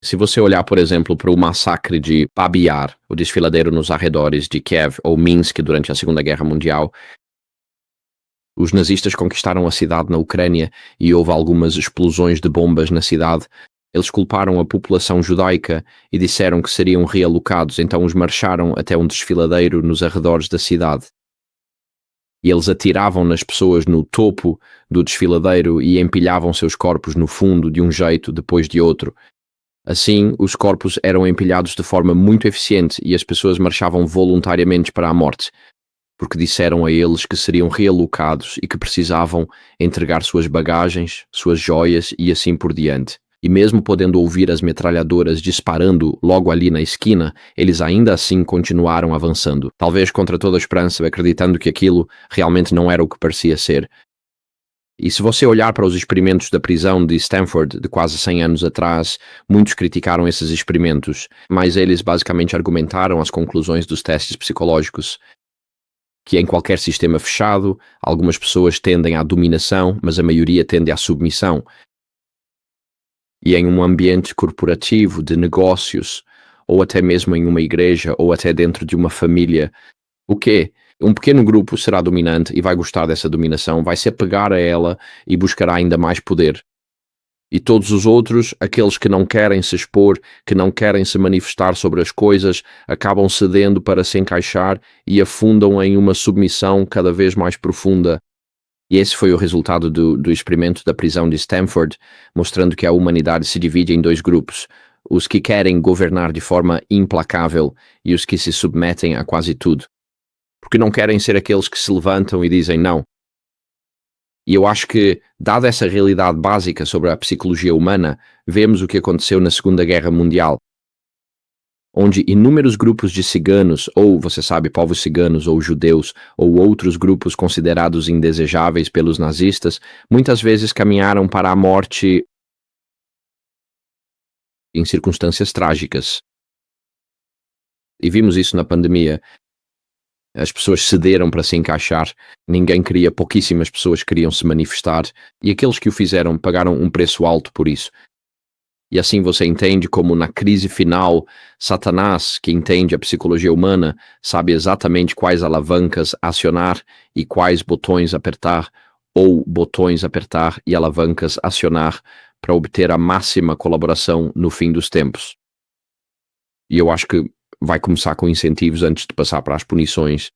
Se você olhar, por exemplo, para o massacre de Babi Yar, o desfiladeiro nos arredores de Kiev ou Minsk durante a Segunda Guerra Mundial, os nazistas conquistaram a cidade na Ucrânia e houve algumas explosões de bombas na cidade. Eles culparam a população judaica e disseram que seriam realocados, então os marcharam até um desfiladeiro nos arredores da cidade. E eles atiravam nas pessoas no topo do desfiladeiro e empilhavam seus corpos no fundo de um jeito depois de outro. Assim, os corpos eram empilhados de forma muito eficiente e as pessoas marchavam voluntariamente para a morte, porque disseram a eles que seriam realocados e que precisavam entregar suas bagagens, suas joias e assim por diante. E mesmo podendo ouvir as metralhadoras disparando logo ali na esquina, eles ainda assim continuaram avançando, talvez contra toda a esperança, acreditando que aquilo realmente não era o que parecia ser. E se você olhar para os experimentos da prisão de Stanford de quase 100 anos atrás, muitos criticaram esses experimentos, mas eles basicamente argumentaram as conclusões dos testes psicológicos, que em qualquer sistema fechado, algumas pessoas tendem à dominação, mas a maioria tende à submissão. E em um ambiente corporativo, de negócios, ou até mesmo em uma igreja, ou até dentro de uma família, o quê? Um pequeno grupo será dominante e vai gostar dessa dominação, vai se apegar a ela e buscará ainda mais poder. E todos os outros, aqueles que não querem se expor, que não querem se manifestar sobre as coisas, acabam cedendo para se encaixar e afundam em uma submissão cada vez mais profunda. E esse foi o resultado do experimento da prisão de Stanford, mostrando que a humanidade se divide em dois grupos: os que querem governar de forma implacável e os que se submetem a quase tudo. Porque não querem ser aqueles que se levantam e dizem não. E eu acho que, dada essa realidade básica sobre a psicologia humana, vemos o que aconteceu na Segunda Guerra Mundial, onde inúmeros grupos de ciganos, ou, você sabe, povos ciganos ou judeus, ou outros grupos considerados indesejáveis pelos nazistas, muitas vezes caminharam para a morte em circunstâncias trágicas. E vimos isso na pandemia. As pessoas cederam para se encaixar, pouquíssimas pessoas queriam se manifestar, e aqueles que o fizeram pagaram um preço alto por isso. E assim você entende como na crise final, Satanás, que entende a psicologia humana, sabe exatamente quais alavancas acionar e quais botões apertar, ou botões apertar e alavancas acionar para obter a máxima colaboração no fim dos tempos. E eu acho que vai começar com incentivos antes de passar para as punições.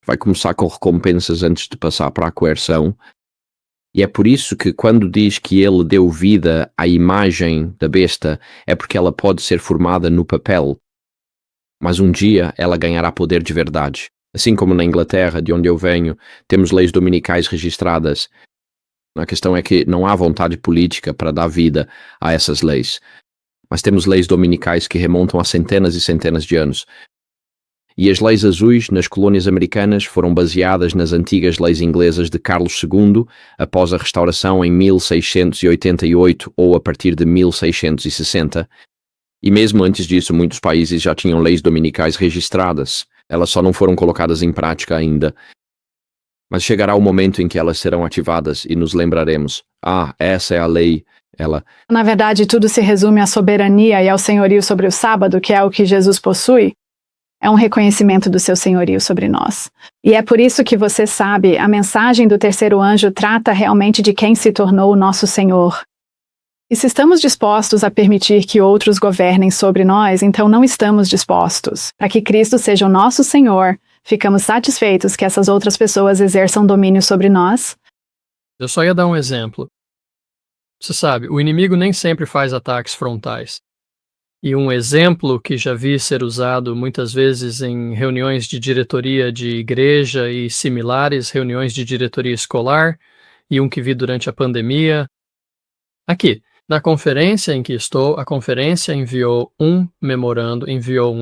Vai começar com recompensas antes de passar para a coerção. E é por isso que quando diz que ele deu vida à imagem da besta, é porque ela pode ser formada no papel. Mas um dia ela ganhará poder de verdade. Assim como na Inglaterra, de onde eu venho, temos leis dominicais registradas. A questão é que não há vontade política para dar vida a essas leis. Mas temos leis dominicais que remontam a centenas e centenas de anos. E as leis azuis nas colônias americanas foram baseadas nas antigas leis inglesas de Carlos II, após a restauração em 1688 ou a partir de 1660. E mesmo antes disso, muitos países já tinham leis dominicais registradas. Elas só não foram colocadas em prática ainda. Mas chegará o momento em que elas serão ativadas e nos lembraremos: essa é a lei. Na verdade, tudo se resume à soberania e ao senhorio sobre o sábado, que é o que Jesus possui. É um reconhecimento do seu senhorio sobre nós. E é por isso que você sabe, a mensagem do terceiro anjo trata realmente de quem se tornou o nosso Senhor. E se estamos dispostos a permitir que outros governem sobre nós, então não estamos dispostos. Para que Cristo seja o nosso Senhor, ficamos satisfeitos que essas outras pessoas exerçam domínio sobre nós? Eu só ia dar um exemplo. Você sabe, o inimigo nem sempre faz ataques frontais. E um exemplo que já vi ser usado muitas vezes em reuniões de diretoria de igreja e similares, reuniões de diretoria escolar, e um que vi durante a pandemia. Aqui, Na conferência em que estou, a conferência enviou um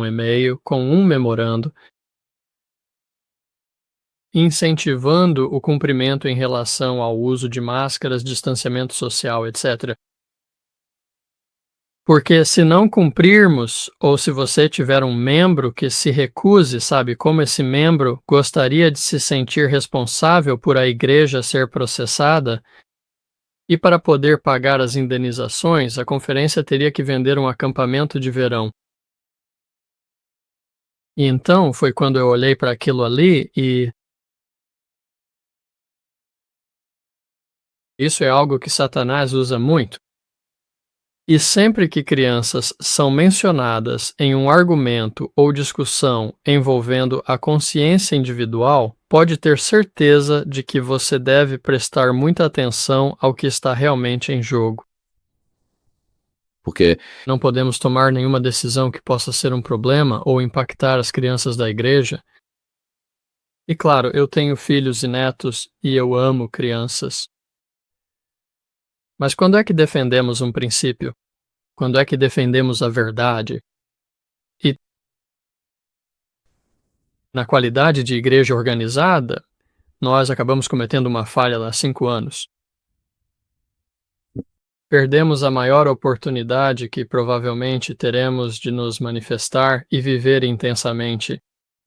e-mail com um memorando, incentivando o cumprimento em relação ao uso de máscaras, distanciamento social, etc. Porque se não cumprirmos, ou se você tiver um membro que se recuse, sabe, como esse membro gostaria de se sentir responsável por a igreja ser processada, e para poder pagar as indenizações, a conferência teria que vender um acampamento de verão. E então foi quando eu olhei para aquilo ali e isso é algo que Satanás usa muito. E sempre que crianças são mencionadas em um argumento ou discussão envolvendo a consciência individual, pode ter certeza de que você deve prestar muita atenção ao que está realmente em jogo. Porque Não podemos tomar nenhuma decisão que possa ser um problema ou impactar as crianças da igreja. E claro, eu tenho filhos e netos e eu amo crianças. Mas quando é que defendemos um princípio? Quando é que defendemos a verdade? E na qualidade de igreja organizada, nós acabamos cometendo uma falha há 5 anos. Perdemos a maior oportunidade que provavelmente teremos de nos manifestar e viver intensamente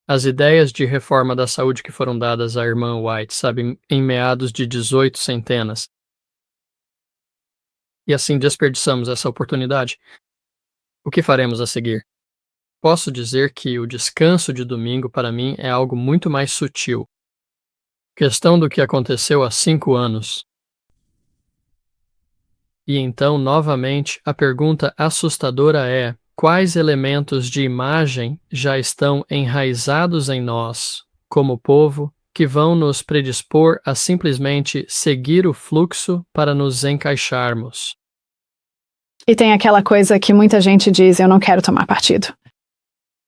as ideias de reforma da saúde que foram dadas à irmã White, sabe, em meados de 18 centenas. E assim desperdiçamos essa oportunidade. O que faremos a seguir? Posso dizer que o descanso de domingo para mim é algo muito mais sutil. Questão do que aconteceu há 5 anos. E então, novamente, a pergunta assustadora é: quais elementos de imagem já estão enraizados em nós, como povo, que vão nos predispor a simplesmente seguir o fluxo para nos encaixarmos? E tem aquela coisa que muita gente diz: eu não quero tomar partido.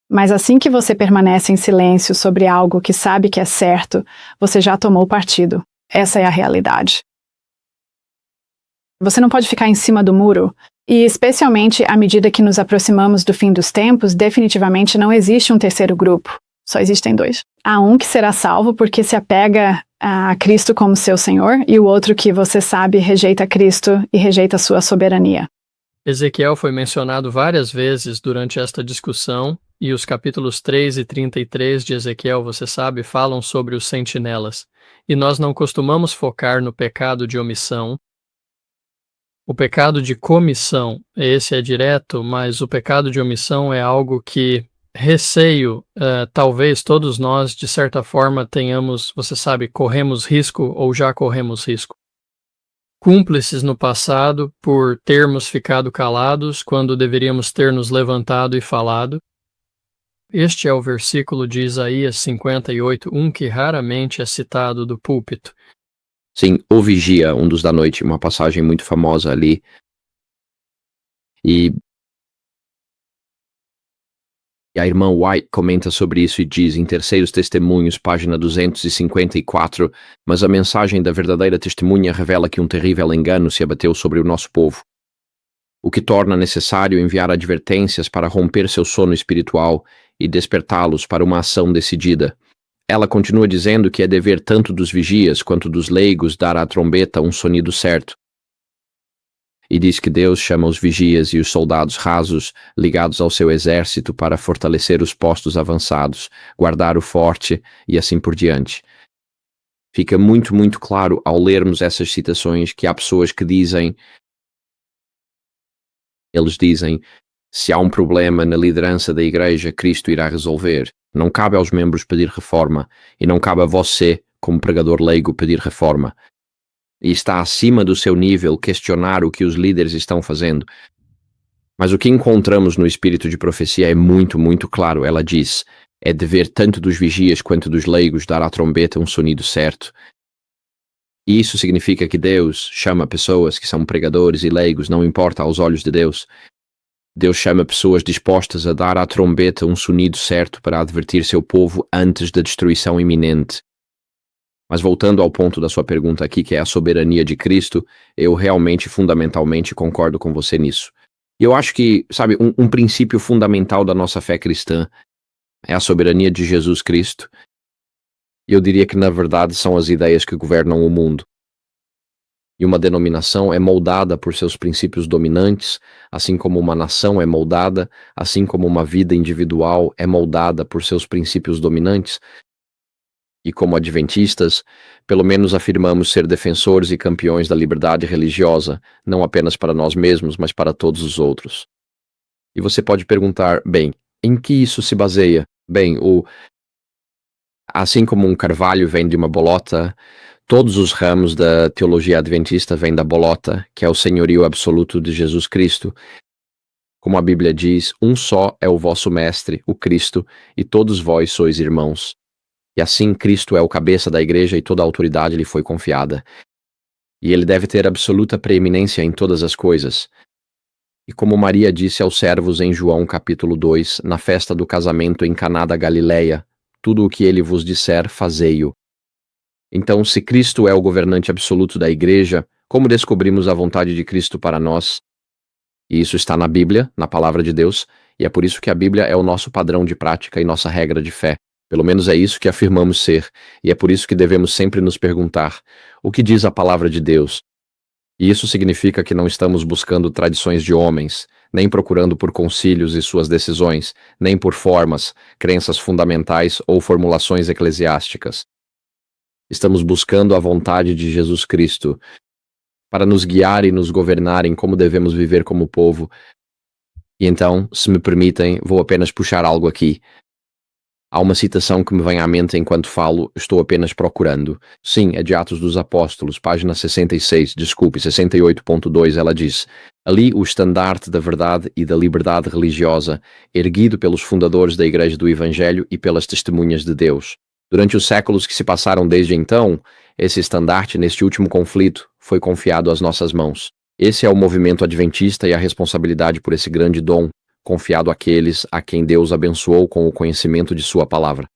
Mas assim que você permanece em silêncio sobre algo que sabe que é certo, você já tomou partido. Essa é a realidade. Você não pode ficar em cima do muro. E especialmente à medida que nos aproximamos do fim dos tempos, definitivamente não existe um terceiro grupo. Só existem 2. Há um que será salvo porque se apega a Cristo como seu Senhor, e o outro que, você sabe, rejeita Cristo e rejeita sua soberania. Ezequiel foi mencionado várias vezes durante esta discussão, e os capítulos 3 e 33 de Ezequiel, você sabe, falam sobre os sentinelas. E nós não costumamos focar no pecado de omissão. O pecado de comissão, esse é direto, mas o pecado de omissão é algo que, receio, talvez todos nós, de certa forma, tenhamos, você sabe, corremos risco ou já corremos risco. Cúmplices no passado por termos ficado calados quando deveríamos ter nos levantado e falado. Este é o versículo de Isaías 58:1 que raramente é citado do púlpito. sim, o vigia, um dos da noite, uma passagem muito famosa ali. E a irmã White comenta sobre isso e diz em Terceiros Testemunhos, página 254, mas a mensagem da verdadeira testemunha revela que um terrível engano se abateu sobre o nosso povo, o que torna necessário enviar advertências para romper seu sono espiritual e despertá-los para uma ação decidida. Ela continua dizendo que é dever tanto dos vigias quanto dos leigos dar à trombeta um sonido certo. E diz que Deus chama os vigias e os soldados rasos ligados ao seu exército para fortalecer os postos avançados, guardar o forte e assim por diante. Fica muito, muito claro ao lermos essas citações que há pessoas que dizem, eles dizem, se há um problema na liderança da igreja, Cristo irá resolver. Não cabe aos membros pedir reforma e não cabe a você, como pregador leigo, pedir reforma. E está acima do seu nível questionar o que os líderes estão fazendo. Mas o que encontramos no espírito de profecia é muito, muito claro. Ela diz, é dever tanto dos vigias quanto dos leigos dar à trombeta um sonido certo. E isso significa que Deus chama pessoas que são pregadores e leigos, não importa aos olhos de Deus. Deus chama pessoas dispostas a dar à trombeta um sonido certo para advertir seu povo antes da destruição iminente. Mas voltando ao ponto da sua pergunta aqui, que é a soberania de Cristo, eu realmente, fundamentalmente, concordo com você nisso. E eu acho que, sabe, um princípio fundamental da nossa fé cristã é a soberania de Jesus Cristo. E eu diria que, na verdade, são as ideias que governam o mundo. E uma denominação é moldada por seus princípios dominantes, assim como uma nação é moldada, assim como uma vida individual é moldada por seus princípios dominantes. E como adventistas, pelo menos afirmamos ser defensores e campeões da liberdade religiosa, não apenas para nós mesmos, mas para todos os outros. E você pode perguntar, bem, em que isso se baseia? Bem, assim como um carvalho vem de uma bolota, todos os ramos da teologia adventista vêm da bolota, que é o senhorio absoluto de Jesus Cristo. Como a Bíblia diz, um só é o vosso mestre, o Cristo, e todos vós sois irmãos. E assim Cristo é o cabeça da igreja e toda a autoridade lhe foi confiada. E ele deve ter absoluta preeminência em todas as coisas. E como Maria disse aos servos em João capítulo 2, na festa do casamento em Caná da Galileia, tudo o que ele vos disser, fazei-o. Então, se Cristo é o governante absoluto da igreja, como descobrimos a vontade de Cristo para nós? E isso está na Bíblia, na palavra de Deus, e é por isso que a Bíblia é o nosso padrão de prática e nossa regra de fé. Pelo menos é isso que afirmamos ser, e é por isso que devemos sempre nos perguntar: o que diz a palavra de Deus? E isso significa que não estamos buscando tradições de homens, nem procurando por concílios e suas decisões, nem por formas, crenças fundamentais ou formulações eclesiásticas. Estamos buscando a vontade de Jesus Cristo para nos guiar e nos governar em como devemos viver como povo. E então, se me permitem, vou apenas puxar algo aqui. Há uma citação que me vem à mente enquanto falo, estou apenas procurando. Sim, é de Atos dos Apóstolos, página 68.2, ela diz: ali o estandarte da verdade e da liberdade religiosa, erguido pelos fundadores da Igreja do Evangelho e pelas testemunhas de Deus. Durante os séculos que se passaram desde então, esse estandarte neste último conflito foi confiado às nossas mãos. Esse é o movimento adventista e a responsabilidade por esse grande dom confiado àqueles a quem Deus abençoou com o conhecimento de sua palavra.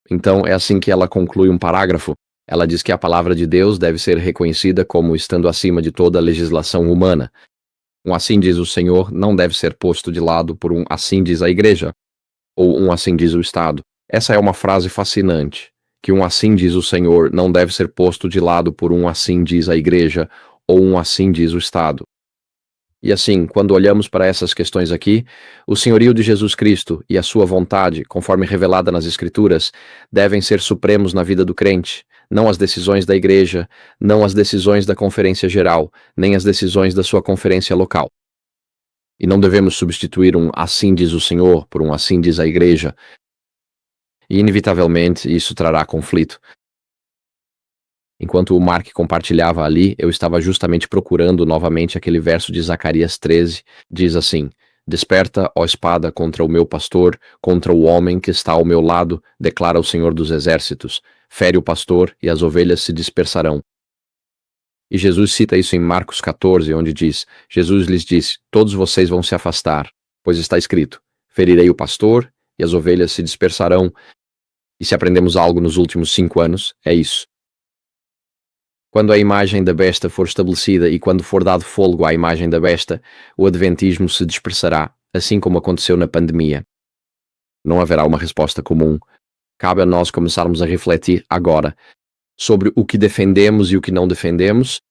Então, é assim que ela conclui um parágrafo. Ela diz que a palavra de Deus deve ser reconhecida como estando acima de toda a legislação humana. Um assim diz o Senhor não deve ser posto de lado por um assim diz a igreja, ou um assim diz o Estado. Essa é uma frase fascinante, que um assim diz o Senhor não deve ser posto de lado por um assim diz a igreja, ou um assim diz o Estado. E assim, quando olhamos para essas questões aqui, o senhorio de Jesus Cristo e a sua vontade, conforme revelada nas Escrituras, devem ser supremos na vida do crente, não as decisões da igreja, não as decisões da conferência geral, nem as decisões da sua conferência local. E não devemos substituir um assim diz o Senhor por um assim diz a igreja. E inevitavelmente isso trará conflito. Enquanto o Mark compartilhava ali, eu estava justamente procurando novamente aquele verso de Zacarias 13, diz assim: desperta, ó espada, contra o meu pastor, contra o homem que está ao meu lado, declara o Senhor dos Exércitos, fere o pastor e as ovelhas se dispersarão. E Jesus cita isso em Marcos 14, onde diz: Jesus lhes disse, todos vocês vão se afastar, pois está escrito, ferirei o pastor e as ovelhas se dispersarão. E se aprendemos algo nos últimos 5 anos, é isso. Quando a imagem da besta for estabelecida e quando for dado fôlego à imagem da besta, o adventismo se dispersará, assim como aconteceu na pandemia. Não haverá uma resposta comum. Cabe a nós começarmos a refletir agora sobre o que defendemos e o que não defendemos,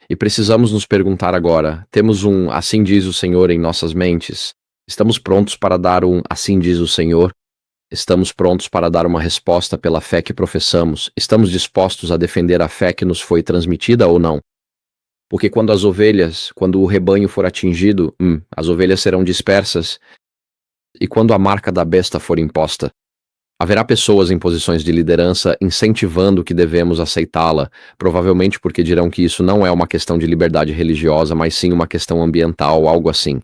e precisamos nos perguntar agora, temos um assim diz o Senhor em nossas mentes? Estamos prontos para dar um assim diz o Senhor? Estamos prontos para dar uma resposta pela fé que professamos? Estamos dispostos a defender a fé que nos foi transmitida ou não? Porque quando o rebanho for atingido, as ovelhas serão dispersas. E quando a marca da besta for imposta, haverá pessoas em posições de liderança incentivando que devemos aceitá-la, provavelmente porque dirão que isso não é uma questão de liberdade religiosa, mas sim uma questão ambiental, algo assim.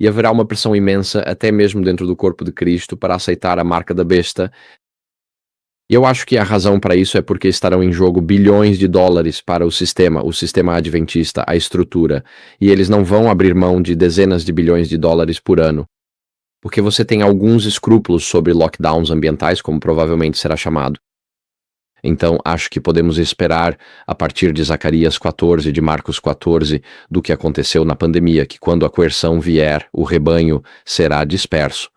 E haverá uma pressão imensa, até mesmo dentro do corpo de Cristo, para aceitar a marca da besta. E eu acho que a razão para isso é porque estarão em jogo bilhões de dólares para o sistema adventista, a estrutura, e eles não vão abrir mão de dezenas de bilhões de dólares por ano. Porque você tem alguns escrúpulos sobre lockdowns ambientais, como provavelmente será chamado. Então, acho que podemos esperar, a partir de Zacarias 14, de Marcos 14, do que aconteceu na pandemia, que quando a coerção vier, o rebanho será disperso.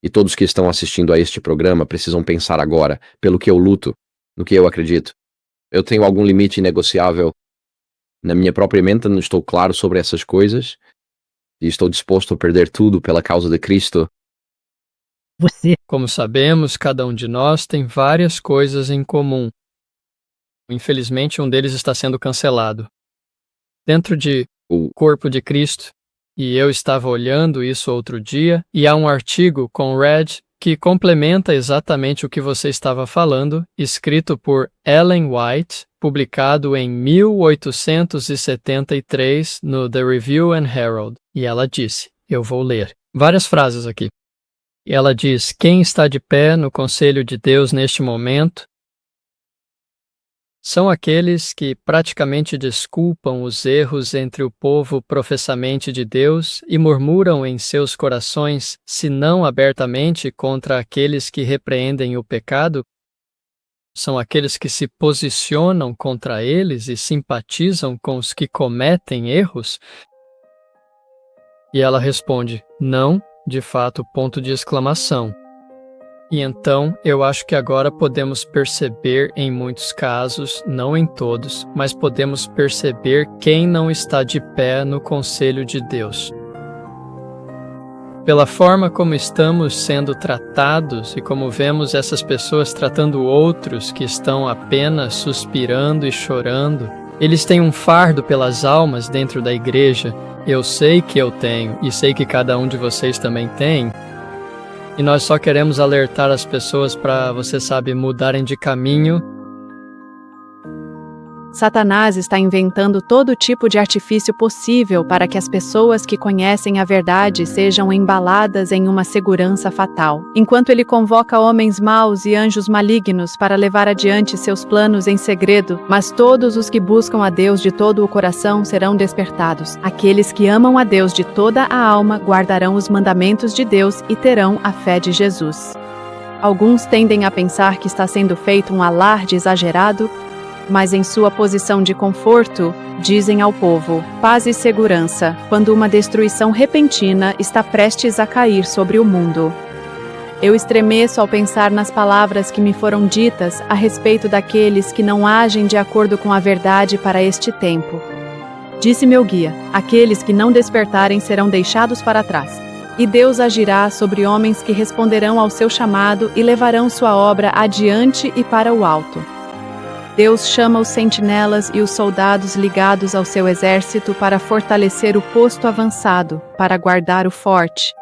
E todos que estão assistindo a este programa precisam pensar agora, pelo que eu luto, no que eu acredito. Eu tenho algum limite inegociável na minha própria mente, não estou claro sobre essas coisas, e estou disposto a perder tudo pela causa de Cristo. Como sabemos, cada um de nós tem várias coisas em comum. Infelizmente, um deles está sendo cancelado. Dentro de o corpo de Cristo, e eu estava olhando isso outro dia, e há um artigo com Red que complementa exatamente o que você estava falando, escrito por Ellen White, publicado em 1873 no The Review and Herald. E ela disse, eu vou ler várias frases aqui. E ela diz, quem está de pé no conselho de Deus neste momento são aqueles que praticamente desculpam os erros entre o povo professamente de Deus e murmuram em seus corações, se não abertamente, contra aqueles que repreendem o pecado. São aqueles que se posicionam contra eles e simpatizam com os que cometem erros? E ela responde, não, de fato, ponto de exclamação. E então, eu acho que agora podemos perceber em muitos casos, não em todos, mas podemos perceber quem não está de pé no conselho de Deus. Pela forma como estamos sendo tratados e como vemos essas pessoas tratando outros que estão apenas suspirando e chorando, eles têm um fardo pelas almas dentro da igreja. Eu sei que eu tenho, e sei que cada um de vocês também tem. E nós só queremos alertar as pessoas para, você sabe, mudarem de caminho. Satanás está inventando todo tipo de artifício possível para que as pessoas que conhecem a verdade sejam embaladas em uma segurança fatal, enquanto ele convoca homens maus e anjos malignos para levar adiante seus planos em segredo. Mas todos os que buscam a Deus de todo o coração serão despertados. Aqueles que amam a Deus de toda a alma guardarão os mandamentos de Deus e terão a fé de Jesus. Alguns tendem a pensar que está sendo feito um alarde exagerado, mas em sua posição de conforto, dizem ao povo, paz e segurança, quando uma destruição repentina está prestes a cair sobre o mundo. Eu estremeço ao pensar nas palavras que me foram ditas a respeito daqueles que não agem de acordo com a verdade para este tempo. Disse meu guia, aqueles que não despertarem serão deixados para trás. E Deus agirá sobre homens que responderão ao seu chamado e levarão sua obra adiante e para o alto. Deus chama os sentinelas e os soldados ligados ao seu exército para fortalecer o posto avançado, para guardar o forte.